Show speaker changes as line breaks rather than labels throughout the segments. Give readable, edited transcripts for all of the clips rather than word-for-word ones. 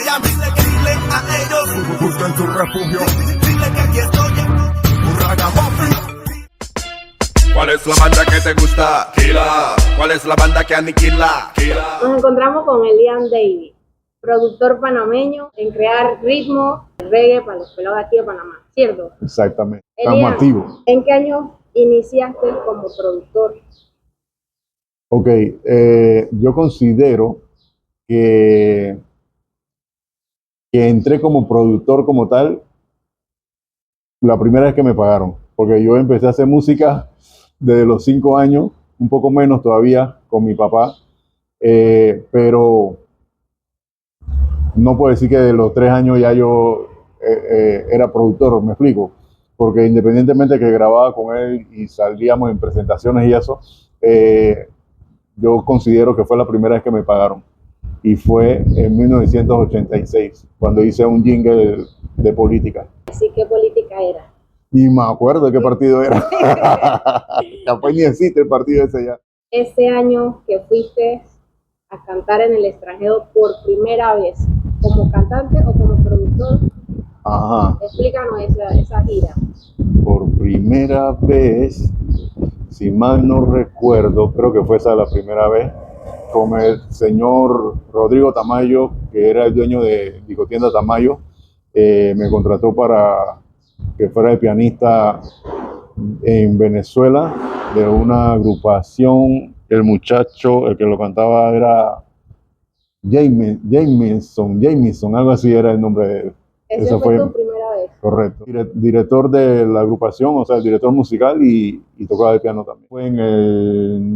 ella. Dile a ellos, busquen su refugio. Dile que aquí estoy, un ragamuffin. ¿Cuál es la banda que te gusta? Kila. ¿Cuál es la banda que aniquila? Kila.
Nos encontramos con Elian Davis, productor panameño en crear ritmo de reggae para los pelados de aquí de Panamá, ¿cierto?
Exactamente.
Elian,
Estamos activos.
¿en qué año iniciaste como productor?
Ok, yo considero que entré como productor como tal la primera vez que me pagaron, porque yo empecé a hacer música desde los 5 años, un poco menos todavía con mi papá, pero no puedo decir que de los 3 años ya yo era productor, me explico, porque independientemente que grababa con él y salíamos en presentaciones y eso, yo considero que fue la primera vez que me pagaron. Y fue en 1986, cuando hice un jingle de política.
Así, ¿qué política era?
Y me acuerdo de qué partido era. Capaz ni existe el partido ese ya.
Ese año que fuiste a cantar en el extranjero por primera vez, ¿como cantante o como productor?
Ajá.
Explícanos esa gira.
Por primera vez, si mal no recuerdo, creo que fue esa la primera vez, con el señor Rodrigo Tamayo, que era el dueño de Discotienda Tamayo, me contrató para que fuera el pianista en Venezuela de una agrupación. El muchacho, el que lo cantaba era Jameson, algo así era el nombre de él.
Esa fue tu primera vez.
Correcto. Director de la agrupación, o sea, el director musical y tocaba el piano también. Fue en el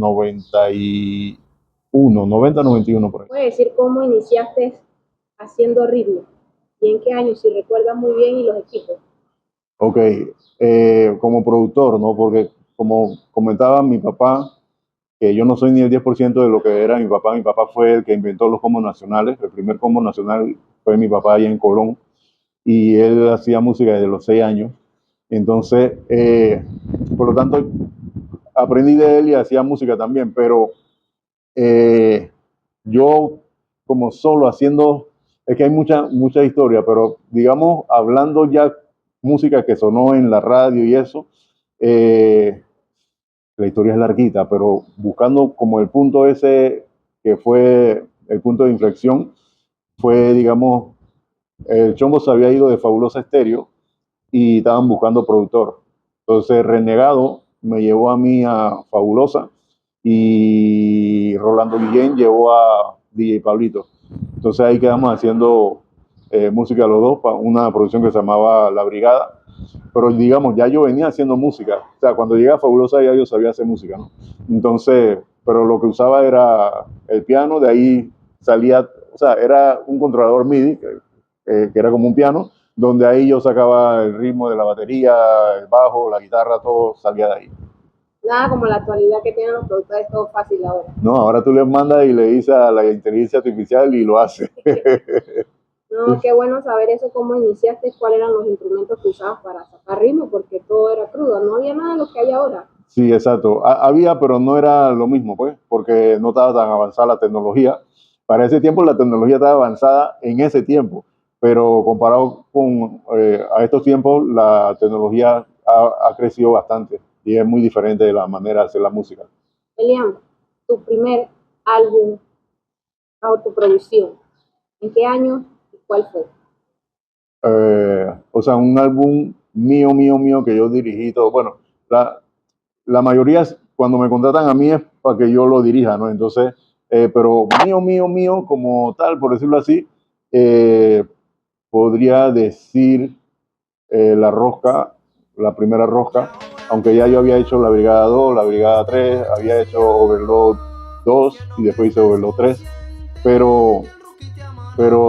90-91 por ahí.
¿Puedes decir cómo iniciaste haciendo ritmo? ¿Y en qué año? Si recuerdas muy bien, y los equipos.
Ok, como productor, ¿no? Porque como comentaba mi papá, que yo no soy ni el 10% de lo que era mi papá. Mi papá fue el que inventó los combos nacionales. El primer combo nacional fue mi papá allá en Colón. Y él hacía música desde los 6 años. Entonces, por lo tanto, aprendí de él y hacía música también. Pero yo, como solo haciendo, es que hay mucha historia, pero digamos, hablando ya música que sonó en la radio y eso, la historia es larguita, pero buscando como el punto ese que fue el punto de inflexión, fue, digamos, el Chombo se había ido de Fabulosa Estéreo y estaban buscando productor. Entonces Renegado me llevó a mí a Fabulosa y Rolando Guillén llevó a DJ Pablito. Entonces ahí quedamos haciendo música los dos para una producción que se llamaba La Brigada. Pero digamos, ya yo venía haciendo música. O sea, cuando llegué a Fabulosa ya yo sabía hacer música, ¿no? Entonces, pero lo que usaba era el piano, de ahí salía, o sea, era un controlador MIDI, que era como un piano, donde ahí yo sacaba el ritmo de la batería, el bajo, la guitarra, todo salía de ahí.
Nada como la actualidad que tienen los productores, todo fácil ahora.
No, ahora tú le mandas y le dices a la inteligencia artificial y lo hace.
No, qué bueno saber eso, cómo iniciaste, cuáles eran los instrumentos que usabas para sacar ritmo, porque todo era crudo, no había nada de lo que hay ahora.
Sí, exacto. Había, pero no era lo mismo, pues, porque no estaba tan avanzada la tecnología. Para ese tiempo la tecnología estaba avanzada en ese tiempo, pero comparado con a estos tiempos, la tecnología ha crecido bastante y es muy diferente de la manera de hacer la música.
Elian, tu primer álbum, autoproducción, ¿en qué año y cuál fue?
O sea, un álbum mío que yo dirigí todo. Bueno, la mayoría cuando me contratan a mí es para que yo lo dirija, ¿no? Entonces, pero mío, como tal, por decirlo así, podría decir La Rosca, la primera Rosca, aunque ya yo había hecho la Brigada 2, la Brigada 3, había hecho Overload 2 y después hice Overload 3, pero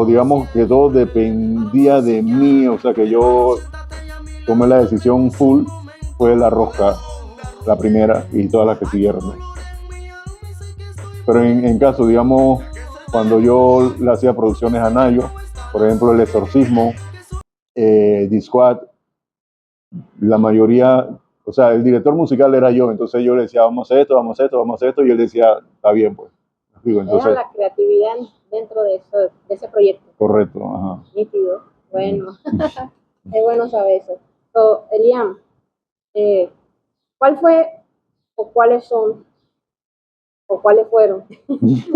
digamos que todo dependía de mí, o sea que yo tomé la decisión full, fue La Rosca, la primera y todas las que siguieron, ¿no? Pero en caso, digamos, cuando yo le hacía producciones a Nayo, por ejemplo, El Exorcismo, D-Squad, la mayoría, o sea, el director musical era yo, entonces yo le decía, vamos a hacer esto, y él decía, está bien, pues. Digo,
Era
entonces,
la creatividad dentro de, eso, de ese proyecto.
correcto, ajá.
Nítido. Bueno, es bueno saber eso. So, Elian, ¿cuál fue o cuáles son o cuáles fueron?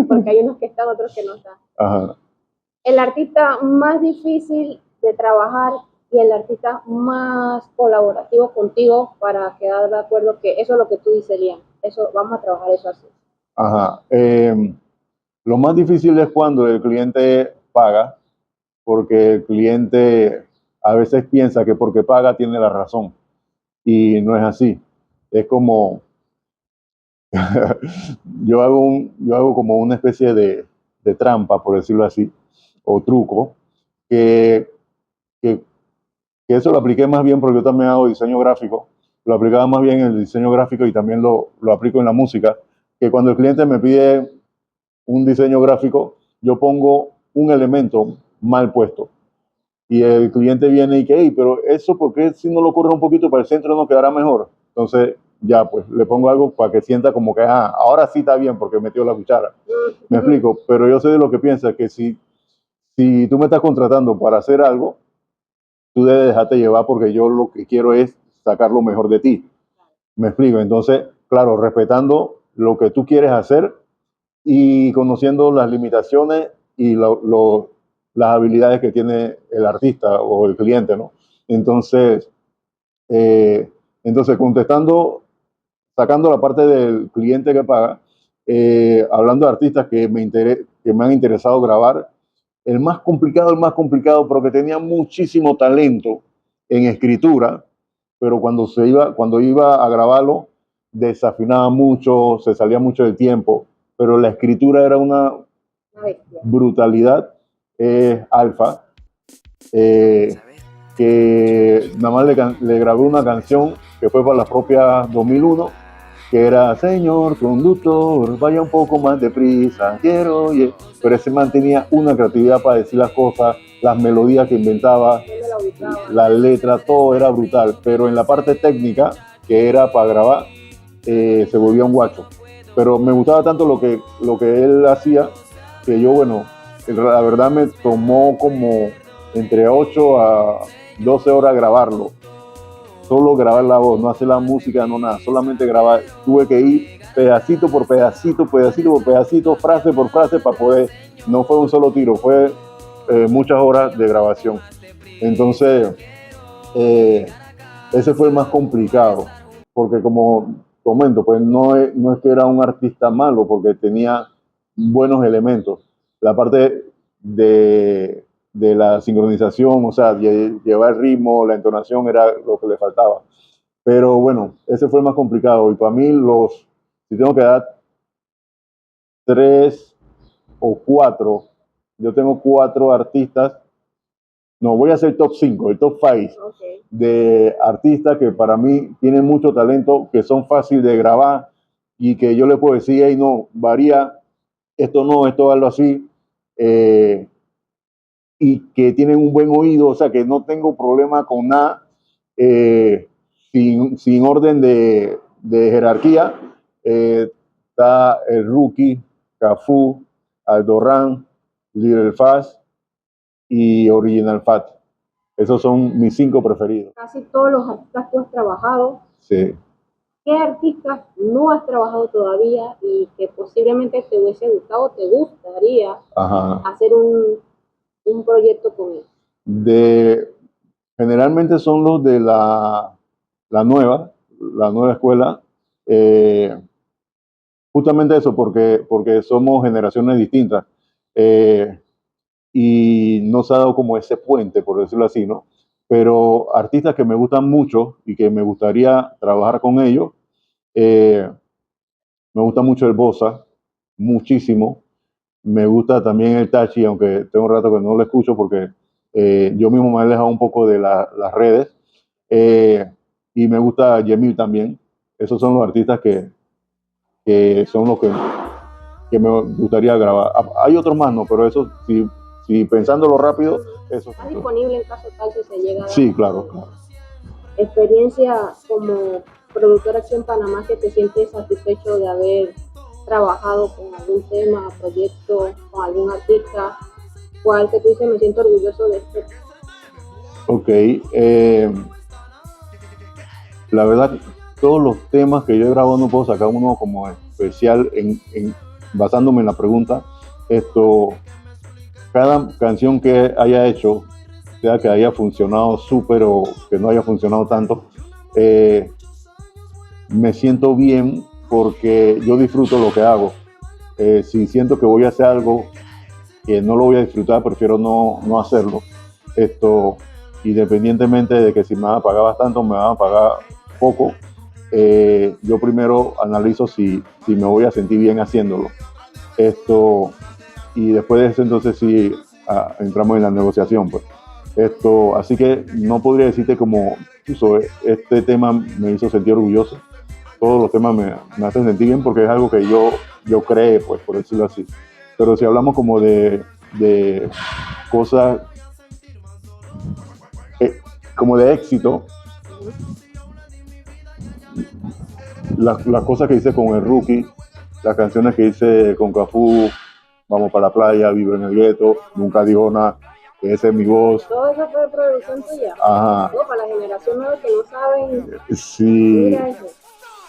Porque hay unos que están, otros que no están.
Ajá.
El artista más difícil de trabajar y el artista más colaborativo contigo para quedar de acuerdo que eso es lo que tú dices, Elian. Eso, vamos a trabajar eso así.
Ajá. Lo más difícil es cuando el cliente paga, porque el cliente a veces piensa que porque paga tiene la razón y no es así. Es como, yo hago como una especie de trampa, por decirlo así, o truco, que, que, que eso lo apliqué más bien porque yo también hago diseño gráfico, lo aplicaba más bien en el diseño gráfico y también lo aplico en la música, que cuando el cliente me pide un diseño gráfico, yo pongo un elemento mal puesto. Y el cliente viene y que, hey, pero eso, ¿por qué si no lo corre un poquito para el centro no quedará mejor? Entonces, ya, pues le pongo algo para que sienta como que, ahora sí está bien porque metió la cuchara. Me explico, pero yo sé de lo que piensa, que si tú me estás contratando para hacer algo, tú debes dejarte llevar porque yo lo que quiero es sacar lo mejor de ti. Me explico, entonces, claro, respetando lo que tú quieres hacer y conociendo las limitaciones y las habilidades que tiene el artista o el cliente, ¿no? Entonces, contestando, sacando la parte del cliente que paga, hablando de artistas que me han interesado grabar, el más complicado, pero que tenía muchísimo talento en escritura, pero cuando iba a grabarlo, desafinaba mucho, se salía mucho del tiempo, pero la escritura era una brutalidad. Alfa, que nada más le grabé una canción que fue para la propia 2001, que era Señor conductor, vaya un poco más deprisa, quiero, pero ese man tenía una creatividad para decir las cosas, las melodías que inventaba, la letra, todo era brutal, pero en la parte técnica, que era para grabar, se volvía un guacho. Pero me gustaba tanto lo que él hacía, que yo, bueno, la verdad me tomó como entre 8 a 12 horas grabarlo. Solo grabar la voz, no hacer la música, no nada, solamente grabar. Tuve que ir pedacito por pedacito, frase por frase para poder, no fue un solo tiro, fue muchas horas de grabación. Entonces, ese fue el más complicado, porque como comento, pues no es que era un artista malo, porque tenía buenos elementos. La parte de la sincronización, o sea, llevar el ritmo, la entonación era lo que le faltaba. Pero bueno, ese fue el más complicado. Y para mí, si tengo que dar 3 o 4, yo tengo 4 artistas, no, voy a hacer top 5, el top 5 de artistas que para mí tienen mucho talento, que son fáciles de grabar y que yo le puedo decir, hey, no, varía, esto no, esto hazlo así. Y que tienen un buen oído, o sea, que no tengo problema con nada, sin orden de jerarquía. Está el Rookie, Cafú, Aldorán, Little Fast y Original Fat. Esos son mis 5 preferidos.
Casi todos los artistas tú has trabajado.
Sí.
¿Qué artistas no has trabajado todavía y que posiblemente te hubiese gustado, te gustaría hacer un proyecto con él?
Generalmente son los de la nueva escuela. Justamente eso, porque somos generaciones distintas. Y no se ha dado como ese puente, por decirlo así, ¿no? Pero artistas que me gustan mucho y que me gustaría trabajar con ellos, me gusta mucho el Bossa, muchísimo. Me gusta también el Tachi, aunque tengo un rato que no lo escucho porque yo mismo me he alejado un poco de las redes. Y me gusta Yemil también. Esos son los artistas que son los que me gustaría grabar. Hay otros más, ¿no? Pero eso, si pensándolo rápido, eso.
¿Está disponible en caso tal si se llega a dar?
Sí, claro.
Experiencia como productor aquí en Panamá, que te sientes satisfecho de haber trabajado con algún tema, proyecto, con algún artista, cuál que tú dices, me siento orgulloso de este?
Ok, la verdad, todos los temas que yo he grabado no puedo sacar uno como especial basándome en la pregunta. Cada canción que haya hecho, sea que haya funcionado súper o que no haya funcionado tanto, me siento bien porque yo disfruto lo que hago. Si siento que voy a hacer algo que no lo voy a disfrutar, prefiero no hacerlo. Independientemente de que si me van a pagar bastante o me van a pagar poco, yo primero analizo si me voy a sentir bien haciéndolo. Y después de eso entonces sí entramos en la negociación, pues. Así que no podría decirte como este tema me hizo sentir orgulloso. Todos los temas me hacen sentir bien porque es algo que yo creé, pues, por decirlo así. Pero si hablamos como de cosas como de éxito, las cosas que hice con el Rookie, las canciones que hice con Cafú, Vamos para la playa, Vivo en el gueto, Nunca dijo nada, esa es mi voz.
Todo eso fue producción tuya.
Ajá.
No, para la generación nueva que no saben.
Sí.
Mira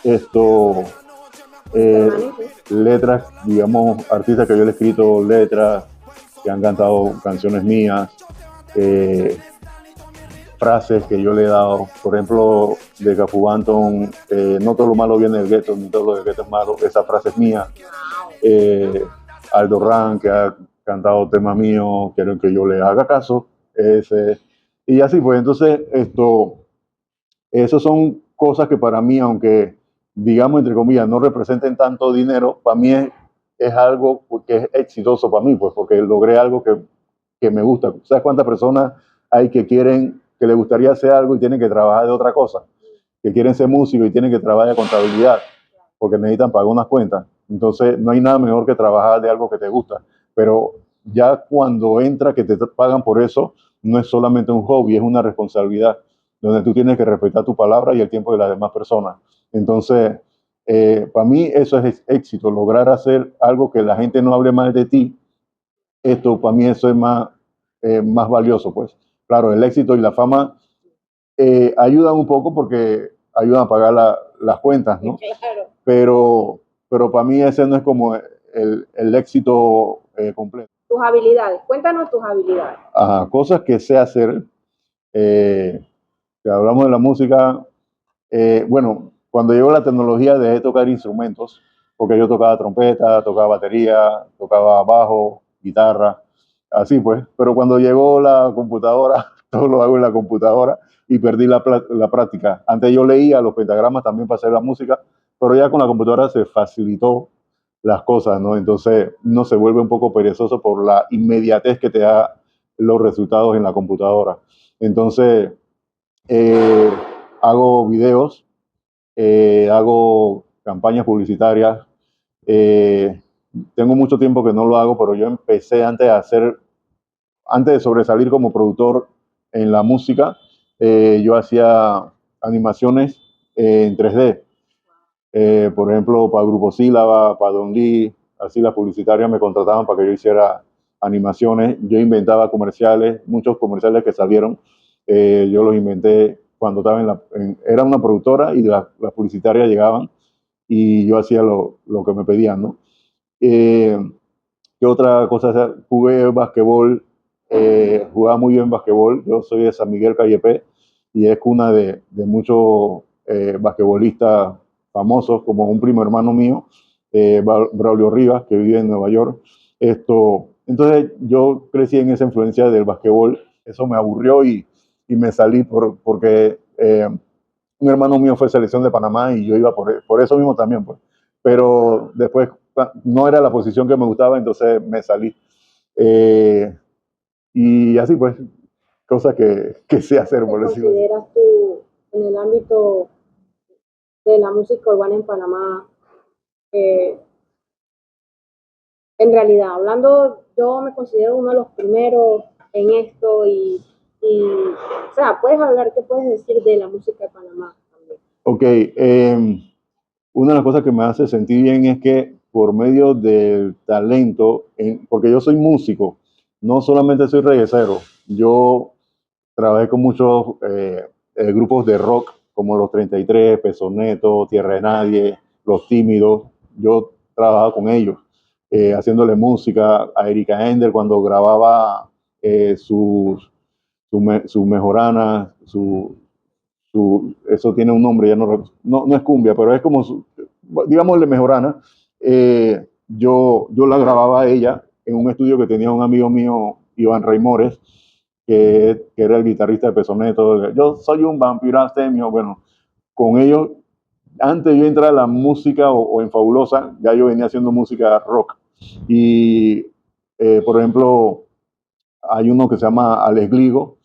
eso.
Letras, digamos, artistas que yo le he escrito letras, que han cantado canciones mías, frases que yo le he dado, por ejemplo, de Cafú Banton, no todo lo malo viene del gueto, ni todo lo del gueto es malo, esa frase es mía. Aldo Ran, que ha cantado temas míos, quieren que yo le haga caso, y así pues. Entonces, eso son cosas que para mí, aunque digamos entre comillas no representen tanto dinero, para mí es algo que es exitoso para mí, pues porque logré algo que me gusta. ¿Sabes cuántas personas hay que les gustaría hacer algo y tienen que trabajar de otra cosa? Que quieren ser músicos y tienen que trabajar de contabilidad porque necesitan pagar unas cuentas. Entonces no hay nada mejor que trabajar de algo que te gusta. Pero ya cuando entra que te pagan por eso, no es solamente un hobby, es una responsabilidad donde tú tienes que respetar tu palabra y el tiempo de las demás personas. Entonces, para mí eso es éxito, lograr hacer algo que la gente no hable mal de ti. Para mí eso es más valioso, pues. Claro, el éxito y la fama ayudan un poco porque ayudan a pagar las cuentas, ¿no?
Claro.
Pero para mí ese no es como el éxito completo.
Tus habilidades, cuéntanos tus habilidades.
Ajá, cosas que sé hacer. Si hablamos de la música, bueno, cuando llegó la tecnología dejé de tocar instrumentos, porque yo tocaba trompeta, tocaba batería, tocaba bajo, guitarra, así pues. Pero cuando llegó la computadora, todo lo hago en la computadora y perdí la práctica. Antes yo leía los pentagramas también para hacer la música, pero ya con la computadora se facilitó las cosas, ¿no? Entonces uno se vuelve un poco perezoso por la inmediatez que te da los resultados en la computadora. Entonces hago videos, hago campañas publicitarias. Tengo mucho tiempo que no lo hago, pero yo empecé antes de sobresalir como productor en la música, yo hacía animaciones en 3D. Por ejemplo, para Grupo Sílaba, para Don Lee, así las publicitarias me contrataban para que yo hiciera animaciones. Yo inventaba comerciales, muchos comerciales que salieron, yo los inventé cuando estaba era una productora y las publicitarias llegaban y yo hacía lo que me pedían, ¿no? ¿Qué otra cosa? Jugué basquetbol, jugaba muy bien basquetbol. Yo soy de San Miguel Callepé y es cuna de muchos basquetbolistas famosos, como un primo hermano mío, Braulio Rivas, que vive en Nueva York. Entonces yo crecí en esa influencia del basquetbol. Eso me aburrió y me salí porque un hermano mío fue selección de Panamá y yo iba por eso mismo también, pues. Pero después no era la posición que me gustaba, entonces me salí. Y así pues, cosas que sé hacer, por decirlo así.
¿Consideras tú en el ámbito de la música urbana en Panamá, en realidad, hablando, yo me considero uno de los primeros en esto o sea, puedes hablar, ¿qué puedes decir de la música de Panamá también?
Ok, una de las cosas que me hace sentir bien es que por medio del talento, porque yo soy músico, no solamente soy reguecero, yo trabajé con muchos grupos de rock como Los 33, Peso Neto, Tierra de Nadie, Los Tímidos. Yo trabajaba con ellos, haciéndole música a Erika Ender cuando grababa su mejorana, eso tiene un nombre, ya no es cumbia, pero es como, digámosle mejorana. Yo la grababa a ella en un estudio que tenía un amigo mío, Iván Reimores, que era el guitarrista de Peso Neto. Yo soy un vampiro astemio. Bueno, con ellos, antes de yo entrar a la música o en Fabulosa, ya yo venía haciendo música rock. Y, por ejemplo, hay uno que se llama Alex Gligo,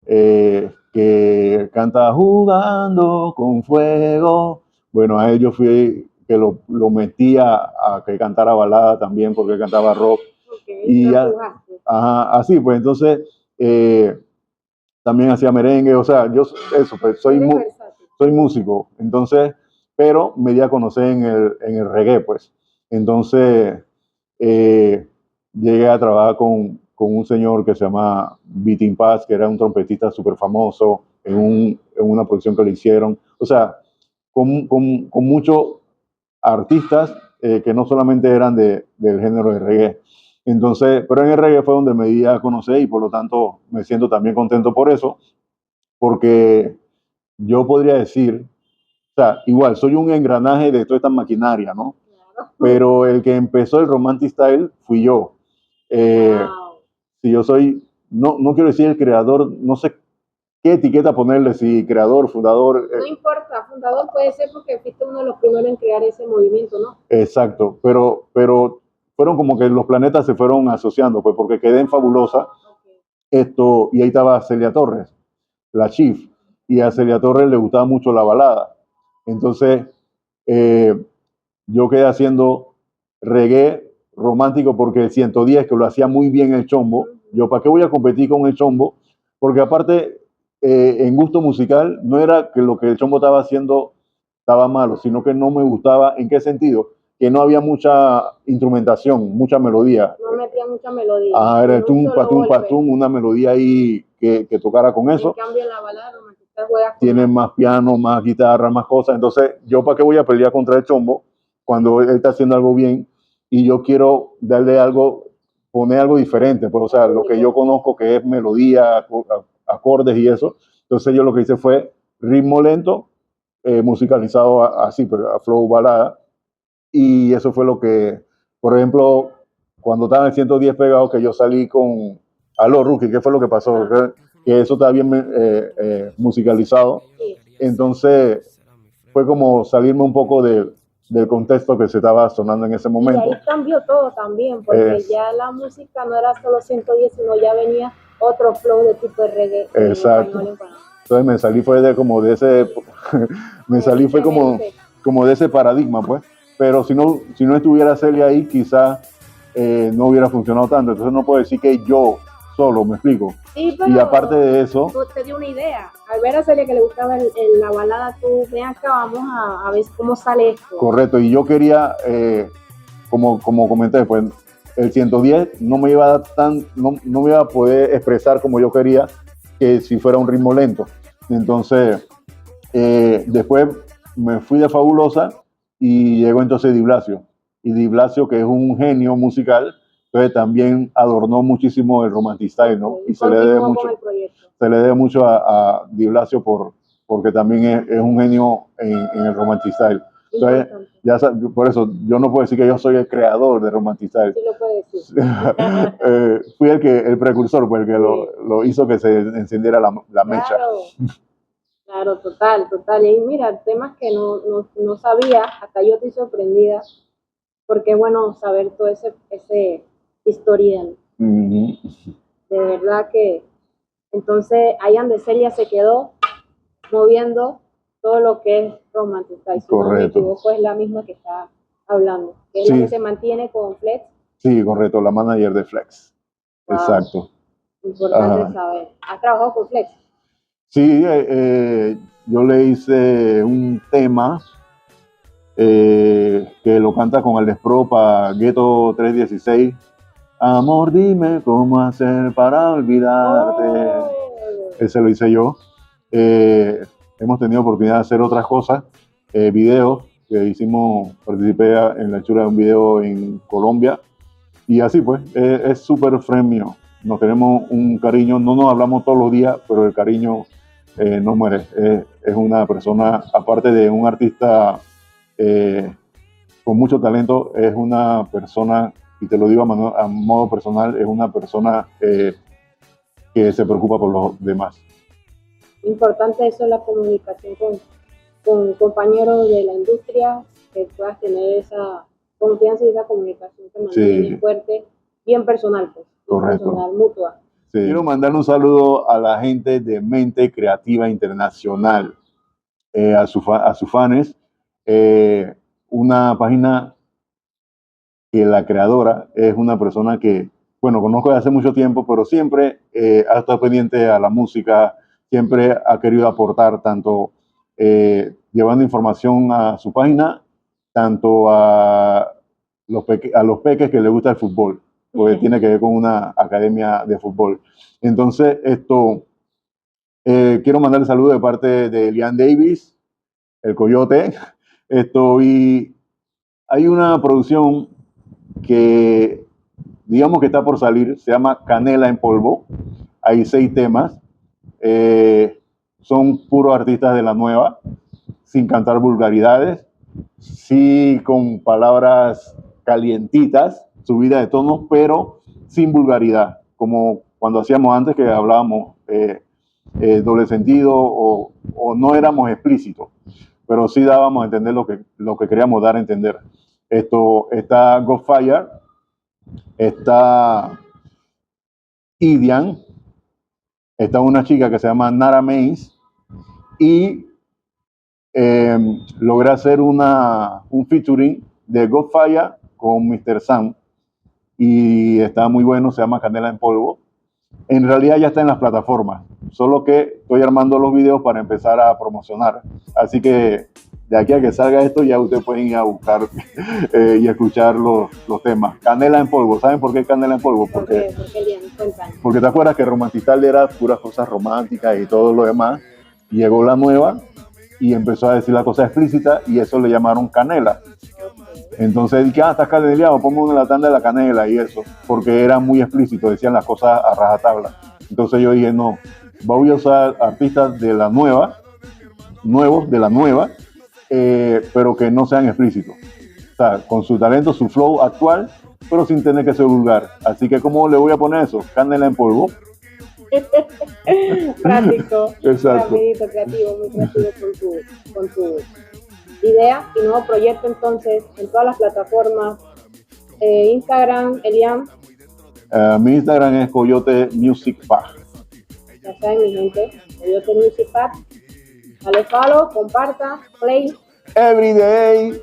que canta Jugando con Fuego. Bueno, a él yo fui que lo metía a que cantara balada también, porque cantaba rock.
Okay,
Y así, pues entonces también hacía merengue, o sea, yo eso, pues soy músico, entonces, pero me di a conocer en el reggae, pues. Entonces, llegué a trabajar con un señor que se llama Vitin Paz, que era un trompetista súper famoso, en una producción que le hicieron. O sea, con muchos artistas que no solamente eran del género de reggae. Entonces, pero en el reggae fue donde me di a conocer y por lo tanto me siento también contento por eso, porque yo podría decir, o sea, igual soy un engranaje de toda esta maquinaria, ¿no? Claro. Pero el que empezó el Romantic Style fui yo. Wow. Si yo soy, no quiero decir el creador, no sé qué etiqueta ponerle, si creador, fundador.
No importa, fundador puede ser porque fuiste uno de los primeros en crear ese movimiento, ¿no?
Exacto, pero fueron como que los planetas se fueron asociando, pues porque quedé en Fabulosa, y ahí estaba Celia Torres, la Chief, y a Celia Torres le gustaba mucho la balada. Entonces, yo quedé haciendo reggae romántico porque el 110, que lo hacía muy bien el Chombo, yo ¿para qué voy a competir con el Chombo? Porque aparte, en gusto musical, no era que lo que el Chombo estaba haciendo estaba malo, sino que no me gustaba. ¿En qué sentido? Que no había mucha instrumentación, mucha melodía.
No metía mucha melodía.
Era el tum, patum, patum, una melodía ahí que tocara con eso.
En cambio, en la balada
tiene más piano, más guitarra, más cosas. Entonces, ¿yo para qué voy a pelear contra el Chombo cuando él está haciendo algo bien y yo quiero darle algo, poner algo diferente? Pues, o sea, lo que yo conozco que es melodía, acordes y eso. Entonces, yo lo que hice fue ritmo lento, musicalizado así, pero a flow balada. Y eso fue lo que, por ejemplo, cuando estaba en el 110 pegado, que yo salí con Aló Rookie, ¿qué fue lo que pasó? Que eso está bien musicalizado. Entonces, fue como salirme un poco del contexto que se estaba sonando en ese momento.
Y ahí cambió todo también, porque ya la música no era solo 110, sino ya venía otro flow de tipo de reggae.
Exacto. Entonces me salí fue de como de ese, me salí fue como de ese paradigma, pues. Pero si no estuviera Celia ahí, quizás no hubiera funcionado tanto. Entonces no puedo decir que yo solo, me explico.
Sí, pero
y aparte de eso,
te dio una idea. Al ver a Celia que le gustaba la balada, tú ven acá, vamos a ver cómo sale esto.
Correcto, y yo quería, como comenté, pues el 110 no me iba a poder expresar como yo quería, que si fuera un ritmo lento. Entonces, después me fui de Fabulosa y llegó entonces Di Blasio. Y Di Blasio, que es un genio musical, entonces también adornó muchísimo el Romantic Style, ¿no? Y se le debe mucho a Di Blasio porque también es un genio en el Romantic Style. Entonces, ya por eso yo no puedo decir que yo soy el creador de Romantic Style.
Sí lo puedes decir.
Fui el precursor, pues el que lo hizo que se encendiera la mecha.
Claro, total. Y mira, temas que no sabía, hasta yo estoy sorprendida, porque es bueno saber todo ese historial.
Uh-huh.
De verdad que entonces ahí donde Celia se quedó moviendo todo lo que es Romantic Style. Si no me equivoco, es la misma que está hablando, que es la que se mantiene con Flex.
Sí, correcto, la manager de Flex. Wow. Exacto.
Importante saber. ¿Has trabajado con Flex?
Sí, yo le hice un tema que lo canta con el Despro para Ghetto 316. Amor, dime cómo hacer para olvidarte.
Oh.
Ese lo hice yo. Hemos tenido oportunidad de hacer otras cosas, videos que hicimos, participé en la hechura de un video en Colombia y así pues, es súper friend mío. Nos tenemos un cariño, no nos hablamos todos los días, pero el cariño no muere. Es una persona, aparte de un artista con mucho talento, es una persona, y te lo digo a modo personal, es una persona que se preocupa por los demás.
Importante eso es la comunicación con compañeros de la industria, que puedas tener esa confianza y esa comunicación que mantiene fuerte, bien personal, pues,
correcto,
personal, mutua.
Sí. Quiero mandar un saludo a la gente de Mente Creativa Internacional, a sus fans, una página que la creadora es una persona que, bueno, conozco desde hace mucho tiempo, pero siempre ha estado pendiente a la música, siempre ha querido aportar tanto llevando información a su página, tanto a los peques que les gusta el fútbol, porque tiene que ver con una academia de fútbol. Entonces, quiero mandarle saludos de parte de Elian Davis, el Coyote. Y hay una producción que digamos que está por salir, se llama Canela en Polvo. Hay 6 temas, son puros artistas de la nueva, sin cantar vulgaridades, sí con palabras calientitas, subida de tono, pero sin vulgaridad, como cuando hacíamos antes que hablábamos doble sentido o no éramos explícitos, pero sí dábamos a entender lo que queríamos dar a entender. Está Godfire, está Idian, está una chica que se llama Nara Mays y logré hacer un featuring de Godfire con Mr. Sam y está muy bueno, se llama Canela en Polvo. En realidad ya está en las plataformas, solo que estoy armando los videos para empezar a promocionar. Así que de aquí a que salga esto ya ustedes pueden ir a buscar y escuchar los temas. Canela en Polvo, ¿saben por qué Canela en Polvo? Porque te acuerdas que Romantital era puras cosas románticas y todo lo demás. Llegó la nueva y empezó a decir las cosas explícitas y eso le llamaron canela. Entonces dije, estás caneleado, pongo en la tanda de la canela y eso, porque era muy explícito, decían las cosas a rajatabla. Entonces yo dije, no, voy a usar artistas de la nueva, pero que no sean explícitos. O sea, con su talento, su flow actual, pero sin tener que ser vulgar. Así que, ¿cómo le voy a poner eso? Canela en polvo.
Práctico,
exacto.
Rapidito, creativo, muy creativo con tu idea y nuevo proyecto. Entonces, en todas las plataformas, Instagram, Elian.
Mi Instagram es Coyote Music Pack.
Ya saben, mi gente, Coyote Music Pack. Dale follow, comparta, play.
Every day.